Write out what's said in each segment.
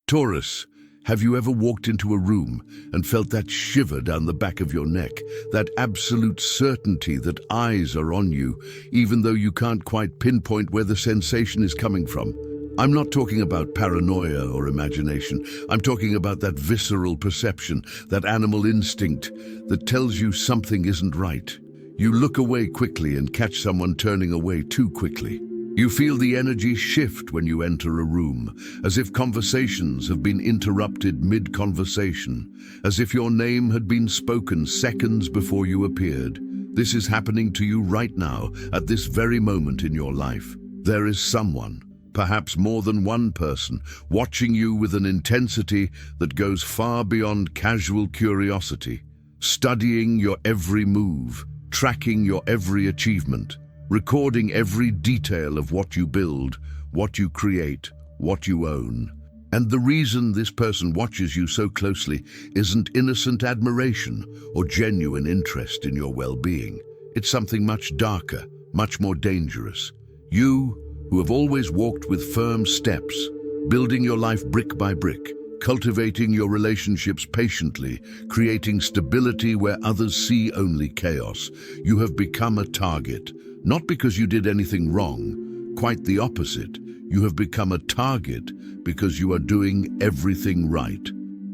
Taurus, have you ever walked into a room and felt that shiver down the back of your neck, that absolute certainty that eyes are on you, even though you can't quite pinpoint where the sensation is coming from? I'm not talking about paranoia or imagination. I'm talking about that visceral perception, that animal instinct that tells you something isn't right. You look away quickly and catch someone turning away too quickly. You feel the energy shift when you enter a room, as if conversations have been interrupted mid-conversation, as if your name had been spoken seconds before you appeared. This is happening to you right now, at this very moment in your life. There is someone, perhaps more than one person, watching you with an intensity that goes far beyond casual curiosity, studying your every move, tracking your every achievement, recording every detail of what you build, what you create, what you own. And the reason this person watches you so closely isn't innocent admiration or genuine interest in your well-being. It's something much darker, much more dangerous. You, who have always walked with firm steps, building your life brick by brick, cultivating your relationships patiently, creating stability where others see only chaos, you have become a target. Not because you did anything wrong, quite the opposite. You have become a target because you are doing everything right.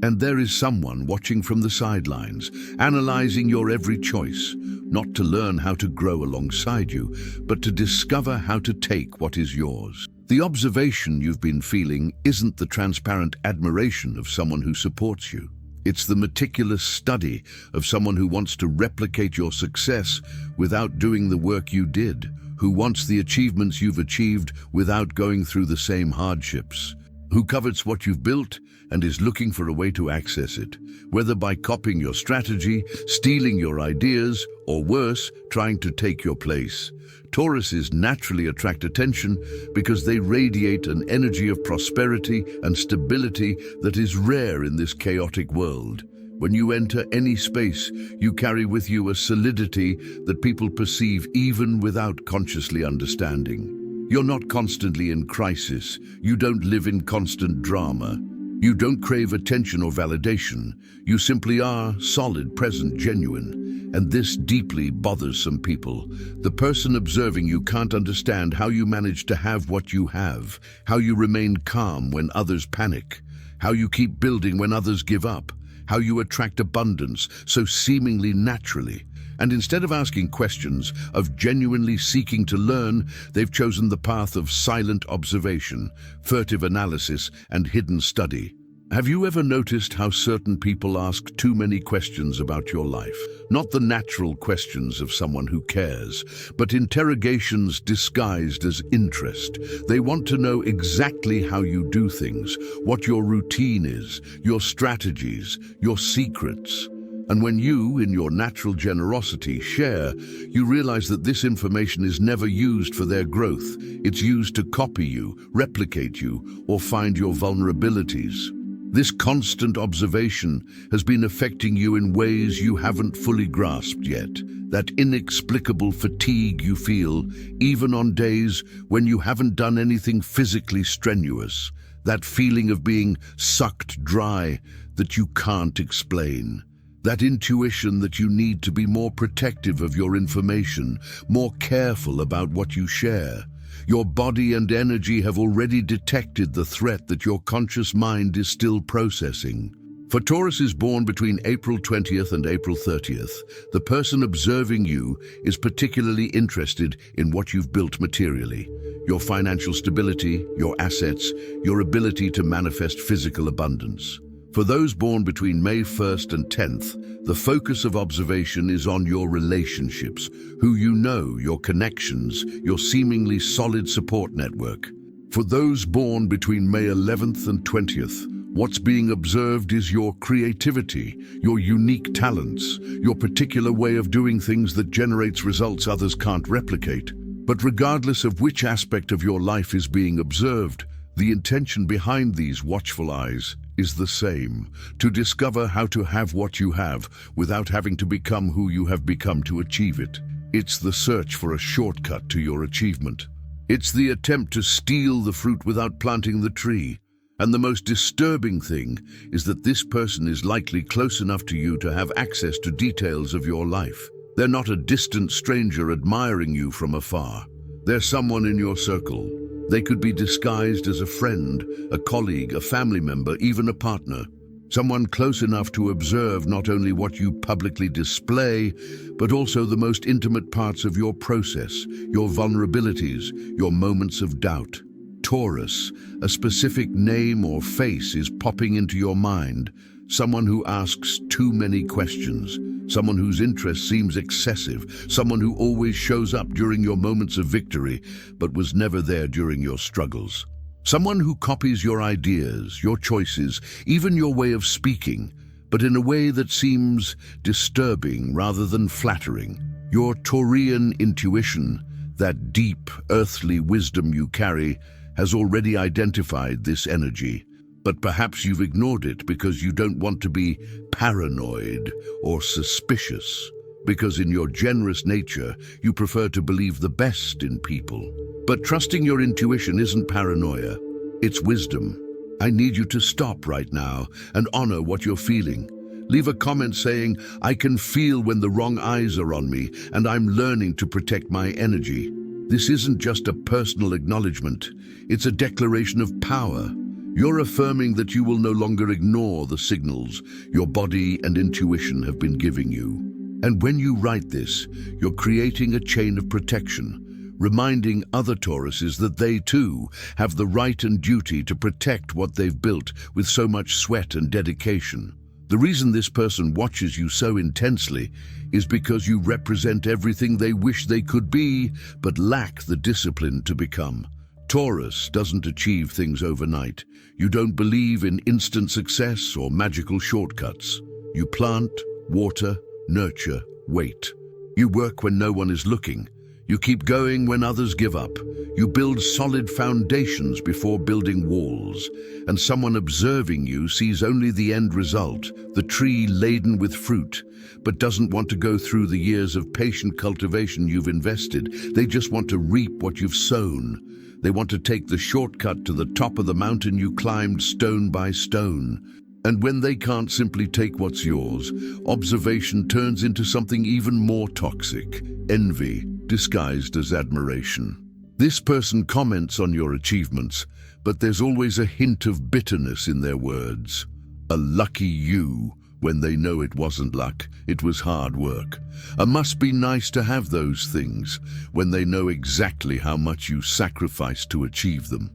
And there is someone watching from the sidelines, analyzing your every choice, not to learn how to grow alongside you, but to discover how to take what is yours. The observation you've been feeling isn't the transparent admiration of someone who supports you. It's the meticulous study of someone who wants to replicate your success without doing the work you did, who wants the achievements you've achieved without going through the same hardships, who covets what you've built and is looking for a way to access it, whether by copying your strategy, stealing your ideas, or worse, trying to take your place. Tauruses naturally attract attention because they radiate an energy of prosperity and stability that is rare in this chaotic world. When you enter any space, you carry with you a solidity that people perceive even without consciously understanding. You're not constantly in crisis. You don't live in constant drama. You don't crave attention or validation. You simply are solid, present, genuine. And this deeply bothers some people. The person observing you can't understand how you manage to have what you have, how you remain calm when others panic, how you keep building when others give up, how you attract abundance so seemingly naturally. And instead of asking questions, of genuinely seeking to learn, they've chosen the path of silent observation, furtive analysis, and hidden study. Have you ever noticed how certain people ask too many questions about your life? Not the natural questions of someone who cares, but interrogations disguised as interest. They want to know exactly how you do things, what your routine is, your strategies, your secrets. And when you, in your natural generosity, share, you realize that this information is never used for their growth. It's used to copy you, replicate you, or find your vulnerabilities. This constant observation has been affecting you in ways you haven't fully grasped yet. That inexplicable fatigue you feel, even on days when you haven't done anything physically strenuous. That feeling of being sucked dry that you can't explain. That intuition that you need to be more protective of your information, more careful about what you share. Your body and energy have already detected the threat that your conscious mind is still processing. For Tauruses born between April 20th and April 30th, the person observing you is particularly interested in what you've built materially, your financial stability, your assets, your ability to manifest physical abundance. For those born between May 1st and 10th, the focus of observation is on your relationships, who you know, your connections, your seemingly solid support network. For those born between May 11th and 20th, what's being observed is your creativity, your unique talents, your particular way of doing things that generates results others can't replicate. But regardless of which aspect of your life is being observed, the intention behind these watchful eyes is the same: to discover how to have what you have without having to become who you have become to achieve it. It's the search for a shortcut to your achievement. It's the attempt to steal the fruit without planting the tree. And the most disturbing thing is that this person is likely close enough to you to have access to details of your life. They're not a distant stranger admiring you from afar. They're someone in your circle. They could be disguised as a friend, a colleague, a family member, even a partner. Someone close enough to observe not only what you publicly display, but also the most intimate parts of your process, your vulnerabilities, your moments of doubt. Taurus, a specific name or face is popping into your mind. Someone who asks too many questions. Someone whose interest seems excessive. Someone who always shows up during your moments of victory, but was never there during your struggles. Someone who copies your ideas, your choices, even your way of speaking, but in a way that seems disturbing rather than flattering. Your Taurian intuition, that deep, earthly wisdom you carry, has already identified this energy. But perhaps you've ignored it because you don't want to be paranoid or suspicious, because in your generous nature, you prefer to believe the best in people. But trusting your intuition isn't paranoia, it's wisdom. I need you to stop right now and honor what you're feeling. Leave a comment saying, "I can feel when the wrong eyes are on me, and I'm learning to protect my energy." This isn't just a personal acknowledgement, it's a declaration of power. You're affirming that you will no longer ignore the signals your body and intuition have been giving you. And when you write this, you're creating a chain of protection, reminding other Tauruses that they too have the right and duty to protect what they've built with so much sweat and dedication. The reason this person watches you so intensely is because you represent everything they wish they could be, but lack the discipline to become. Taurus doesn't achieve things overnight. You don't believe in instant success or magical shortcuts. You plant, water, nurture, wait. You work when no one is looking. You keep going when others give up. You build solid foundations before building walls. And someone observing you sees only the end result, the tree laden with fruit, but doesn't want to go through the years of patient cultivation you've invested. They just want to reap what you've sown. They want to take the shortcut to the top of the mountain you climbed stone by stone. And when they can't simply take what's yours, observation turns into something even more toxic, envy, disguised as admiration. This person comments on your achievements, but there's always a hint of bitterness in their words. A lucky you, when they know it wasn't luck, it was hard work. A must be nice to have those things, when they know exactly how much you sacrificed to achieve them.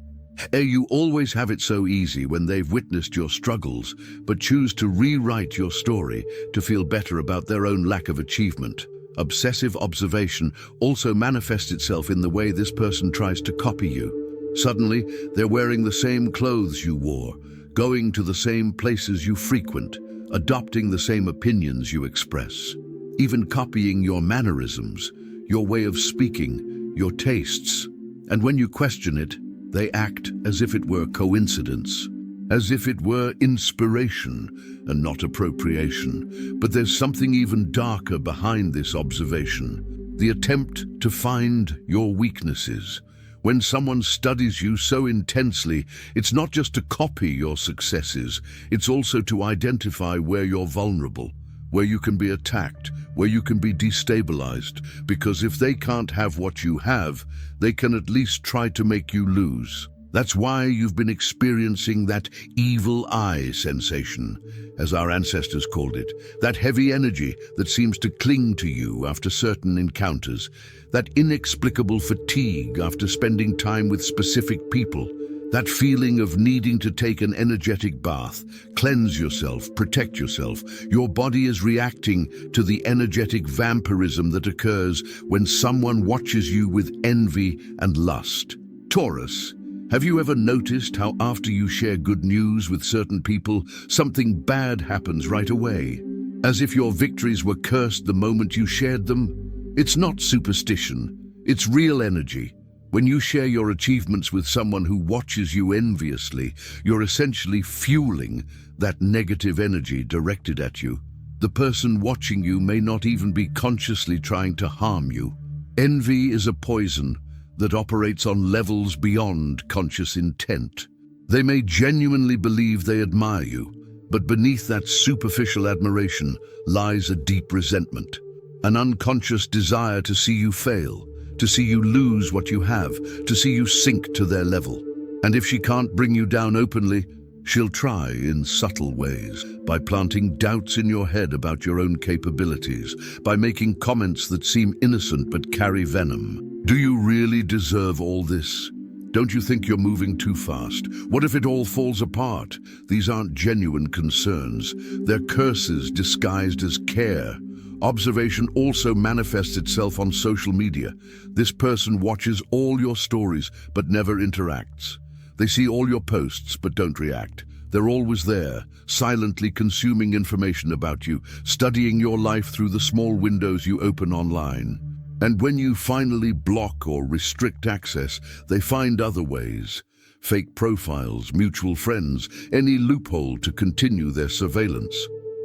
You always have it so easy when they've witnessed your struggles, but choose to rewrite your story to feel better about their own lack of achievement. Obsessive observation also manifests itself in the way this person tries to copy you. Suddenly, they're wearing the same clothes you wore, going to the same places you frequent, adopting the same opinions you express, even copying your mannerisms, your way of speaking, your tastes. And when you question it, they act as if it were coincidence, as if it were inspiration and not appropriation. But there's something even darker behind this observation, the attempt to find your weaknesses. When someone studies you so intensely, it's not just to copy your successes, it's also to identify where you're vulnerable, where you can be attacked, where you can be destabilized, because if they can't have what you have, they can at least try to make you lose. That's why you've been experiencing that evil eye sensation, as our ancestors called it, that heavy energy that seems to cling to you after certain encounters, that inexplicable fatigue after spending time with specific people, that feeling of needing to take an energetic bath, cleanse yourself, protect yourself. Your body is reacting to the energetic vampirism that occurs when someone watches you with envy and lust. Taurus, have you ever noticed how after you share good news with certain people, something bad happens right away? As if your victories were cursed the moment you shared them? It's not superstition, it's real energy. When you share your achievements with someone who watches you enviously, you're essentially fueling that negative energy directed at you. The person watching you may not even be consciously trying to harm you. Envy is a poison that operates on levels beyond conscious intent. They may genuinely believe they admire you, but beneath that superficial admiration lies a deep resentment, an unconscious desire to see you fail, to see you lose what you have, to see you sink to their level. And if she can't bring you down openly, she'll try in subtle ways, by planting doubts in your head about your own capabilities, by making comments that seem innocent but carry venom. Do you really deserve all this? Don't you think you're moving too fast? What if it all falls apart? These aren't genuine concerns. They're curses disguised as care. Observation also manifests itself on social media. This person watches all your stories but never interacts. They see all your posts but don't react. They're always there, silently consuming information about you, studying your life through the small windows you open online. And when you finally block or restrict access, they find other ways. Fake profiles, mutual friends, any loophole to continue their surveillance.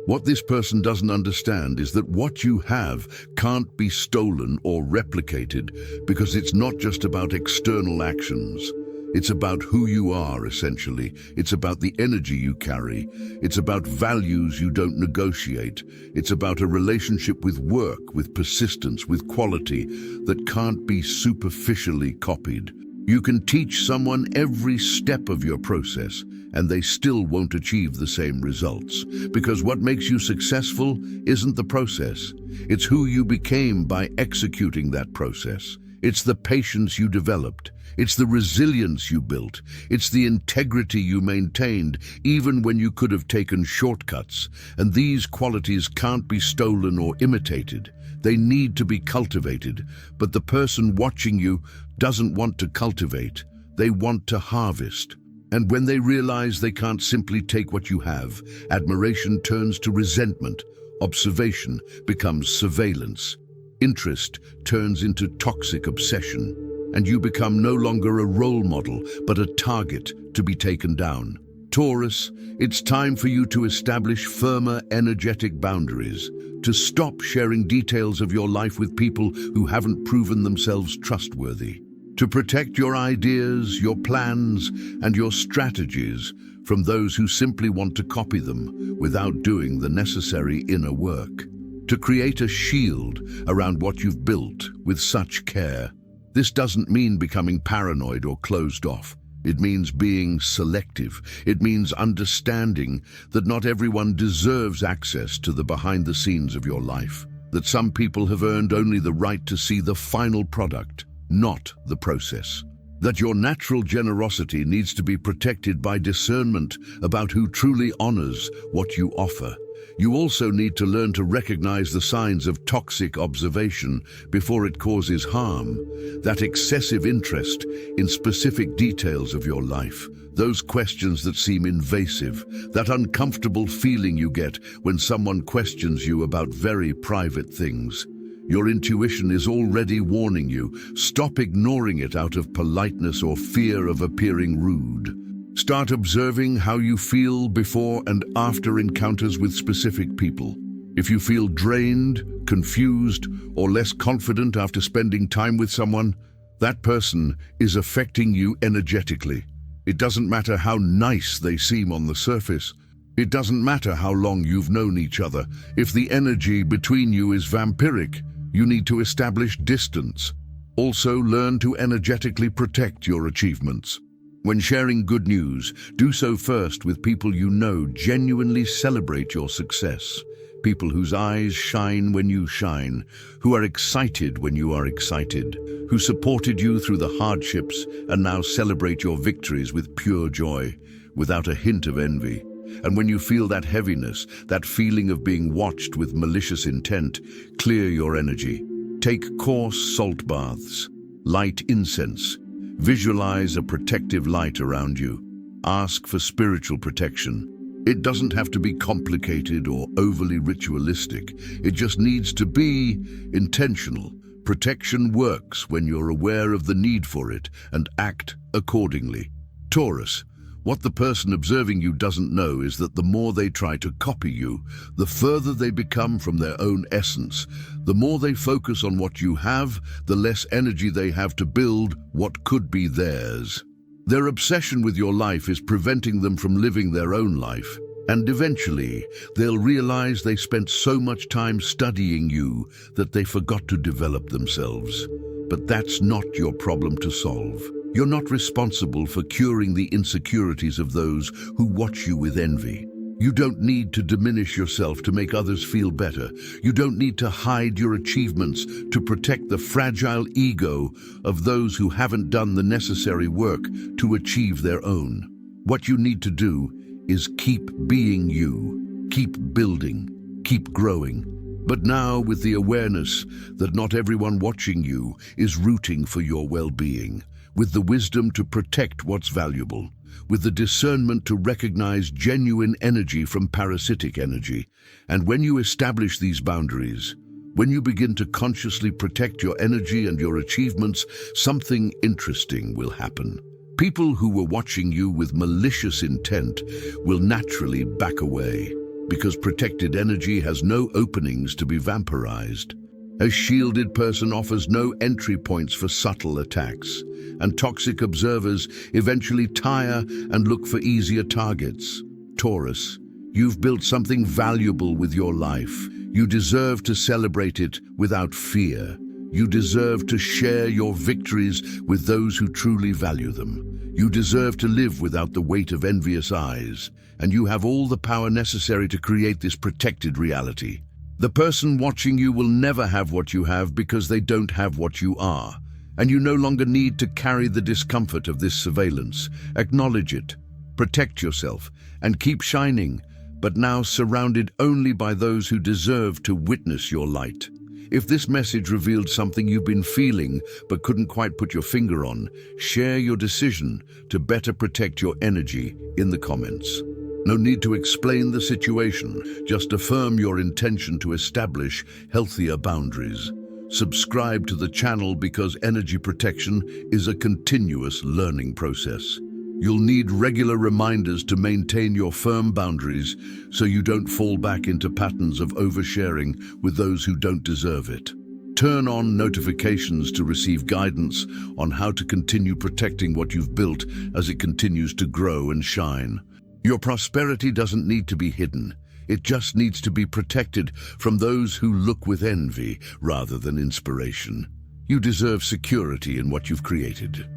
What this person doesn't understand is that what you have can't be stolen or replicated, because it's not just about external actions. It's about who you are, essentially. It's about the energy you carry. It's about values you don't negotiate. It's about a relationship with work, with persistence, with quality that can't be superficially copied. You can teach someone every step of your process, and they still won't achieve the same results. Because what makes you successful isn't the process. It's who you became by executing that process. It's the patience you developed. It's the resilience you built. It's the integrity you maintained, even when you could have taken shortcuts. And these qualities can't be stolen or imitated. They need to be cultivated. But the person watching you doesn't want to cultivate. They want to harvest. And when they realize they can't simply take what you have, admiration turns to resentment. Observation becomes surveillance. Interest turns into toxic obsession. And you become no longer a role model, but a target to be taken down. Taurus, it's time for you to establish firmer, energetic boundaries, to stop sharing details of your life with people who haven't proven themselves trustworthy, to protect your ideas, your plans, and your strategies from those who simply want to copy them without doing the necessary inner work, to create a shield around what you've built with such care. This doesn't mean becoming paranoid or closed off. It means being selective. It means understanding that not everyone deserves access to the behind the scenes of your life, that some people have earned only the right to see the final product, not the process, that your natural generosity needs to be protected by discernment about who truly honors what you offer. You also need to learn to recognize the signs of toxic observation before it causes harm, that excessive interest in specific details of your life, those questions that seem invasive, that uncomfortable feeling you get when someone questions you about very private things. Your intuition is already warning you. Stop ignoring it out of politeness or fear of appearing rude. Start observing how you feel before and after encounters with specific people. If you feel drained, confused, or less confident after spending time with someone, that person is affecting you energetically. It doesn't matter how nice they seem on the surface. It doesn't matter how long you've known each other. If the energy between you is vampiric, you need to establish distance. Also, learn to energetically protect your achievements. When sharing good news, do so first with people you know genuinely celebrate your success. People whose eyes shine when you shine, who are excited when you are excited, who supported you through the hardships and now celebrate your victories with pure joy, without a hint of envy. And when you feel that heaviness, that feeling of being watched with malicious intent, clear your energy. Take coarse salt baths, light incense. Visualize a protective light around you. Ask for spiritual protection. It doesn't have to be complicated or overly ritualistic. It just needs to be intentional. Protection works when you're aware of the need for it and act accordingly. Taurus, what the person observing you doesn't know is that the more they try to copy you, the further they become from their own essence. The more they focus on what you have, the less energy they have to build what could be theirs. Their obsession with your life is preventing them from living their own life. And eventually, they'll realize they spent so much time studying you that they forgot to develop themselves. But that's not your problem to solve. You're not responsible for curing the insecurities of those who watch you with envy. You don't need to diminish yourself to make others feel better. You don't need to hide your achievements to protect the fragile ego of those who haven't done the necessary work to achieve their own. What you need to do is keep being you, keep building, keep growing. But now with the awareness that not everyone watching you is rooting for your well-being, with the wisdom to protect what's valuable, with the discernment to recognize genuine energy from parasitic energy. And when you establish these boundaries, when you begin to consciously protect your energy and your achievements, something interesting will happen. People who were watching you with malicious intent will naturally back away, because protected energy has no openings to be vampirized. A shielded person offers no entry points for subtle attacks, and toxic observers eventually tire and look for easier targets. Taurus, you've built something valuable with your life. You deserve to celebrate it without fear. You deserve to share your victories with those who truly value them. You deserve to live without the weight of envious eyes, and you have all the power necessary to create this protected reality. The person watching you will never have what you have because they don't have what you are, and you no longer need to carry the discomfort of this surveillance. Acknowledge it, protect yourself, and keep shining, but now surrounded only by those who deserve to witness your light. If this message revealed something you've been feeling but couldn't quite put your finger on, share your decision to better protect your energy in the comments. No need to explain the situation, just affirm your intention to establish healthier boundaries. Subscribe to the channel because energy protection is a continuous learning process. You'll need regular reminders to maintain your firm boundaries so you don't fall back into patterns of oversharing with those who don't deserve it. Turn on notifications to receive guidance on how to continue protecting what you've built as it continues to grow and shine. Your prosperity doesn't need to be hidden. It just needs to be protected from those who look with envy rather than inspiration. You deserve security in what you've created.